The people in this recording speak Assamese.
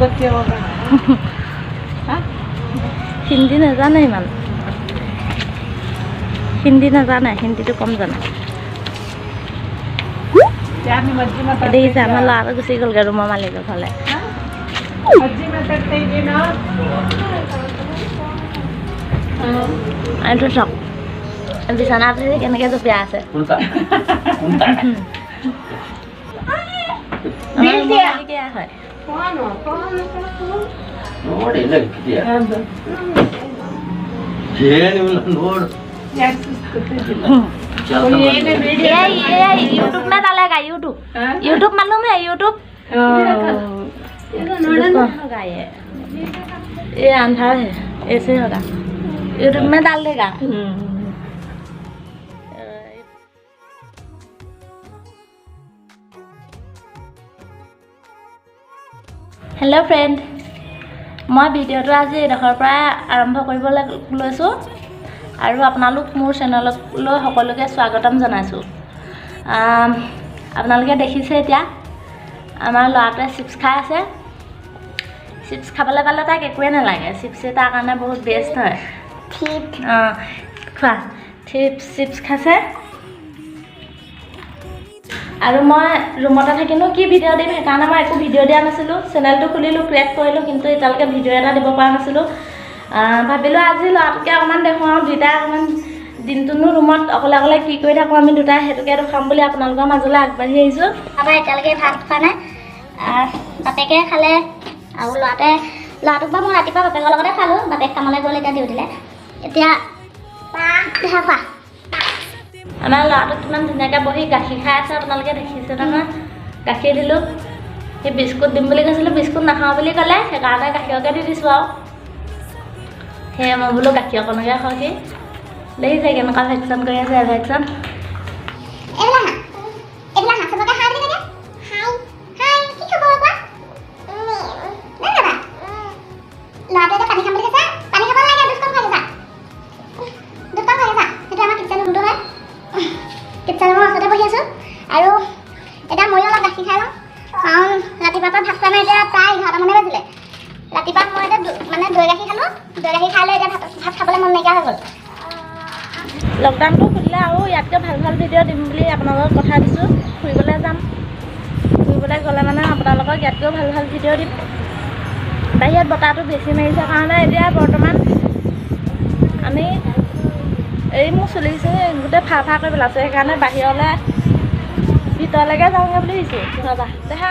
बच्चे होगा हिंदी नाजाने इमान हिंदी नाजाने हिंदी तो कम जाने यानी मज्जी में देख आम लड़ा गुसी गल रूम मालिक फाले मज्जी में तड़ते ही ना तो सब बिछाना केनेके जपिया আছে क्या है ನೋಡಿ ಇಲ್ಲ ಕಿಡಿಯ ಏನು ನೋಡು ये YouTube में डालेगा YouTube मालूम है YouTube होगा ये अंधा है ऐसे होगा YouTube में डाल देगा हेलो फ्रेंड मैं भिडिओ आज एडखर आरम्भ লৈছোঁ আৰু আপোনালোক মোৰ চেনেললৈ সকলোকে স্বাগতম জনাইছোঁ আপোনালোকে দেখিছে এতিয়া আমাৰ ল'ৰাটোৱে চিপছ খাই আছে চিপছ খাবলৈ পালে তাক একোৱে নালাগে চিপছে তাৰ কাৰণে বহুত বেষ্ট হয় খোৱা চিপছ খাইছে আৰু মই ৰুমতে থাকিনো কি ভিডিঅ' দিম সেইকাৰণে মই একো ভিডিঅ' দিয়া নাছিলোঁ চেনেলটো খুলিলোঁ ক্ৰিয়েট কৰিলোঁ কিন্তু এতিয়ালৈকে ভিডিঅ' এটা দিব পৰা নাছিলোঁ ভাবিলোঁ আজি ল'ৰাটোকে অকণমান দেখুৱাওঁ দুইটাই অকণমান দিনটোনো ৰুমত অকলে অকলে কি কৰি থাকোঁ আমি দুটাই সেইটোকে দেখাম বুলি আপোনালোকৰ মাজলৈ আগবাঢ়ি আহিছোঁ আমাৰ এতিয়ালৈকে ভাত খোৱা নাই বাপেকে খালে আৰু ল'ৰাটোক বা মই ৰাতিপুৱা বাপেকৰ লগতে খালোঁ বাপেক কামলৈ গ'ল এতিয়া ডিউটিলৈ এতিয়া খোৱা আমাৰ ল'ৰাটোক কিমান ধুনীয়াকৈ বহি গাখীৰ খাই আছে আপোনালোকে দেখিছে নহয় গাখীৰ দিলোঁ সেই বিস্কুট দিম বুলি কৈছিলোঁ বিস্কুট নাখাওঁ বুলি ক'লে সেইকাৰণে গাখীৰকে দি দিছোঁ আৰু সেয়ে মই বোলো গাখীৰ অকণকে খাওঁ কি দেখিছে কেনেকুৱা ভেকশ্যন কৰি আছে ভেকশ্যন কিটচেনৰ ওচৰতে বহি আছোঁ আৰু এতিয়া ময়ো অলপ গাখীৰ খাই লওঁ কাৰণ ৰাতিপুৱাৰ পৰা ভাত খোৱা নাই এতিয়া প্ৰায় 11টা মানে বাজিলে ৰাতিপুৱা মই এতিয়া মানে দৈ গাখীৰ খালোঁ দৈ গাখীৰ খাই লৈ এতিয়া ভাত খাবলৈ মন নাইকিয়া হৈ গ'ল লকডাউনটো খুলিলে আৰু ইয়াতকৈ ভাল ভাল ভিডিঅ' দিম বুলি আপোনালোকক কথা দিছোঁ ফুৰিবলৈ যাম ফুৰিবলৈ গ'লে মানে আপোনালোকক ইয়াতকৈও ভাল ভাল ভিডিঅ' দিম বাহিৰত বতাহটো বেছি মাৰিছে কাৰণে এতিয়া বৰ্তমান আমি এই মোৰ চলিছে গোটেই ফা কৰি পেলাইছে সেইকাৰণে বাহিৰলৈ ভিতৰলৈকে যাওঁগৈ বুলি ভাবিছোঁ ৰ'বা দেখা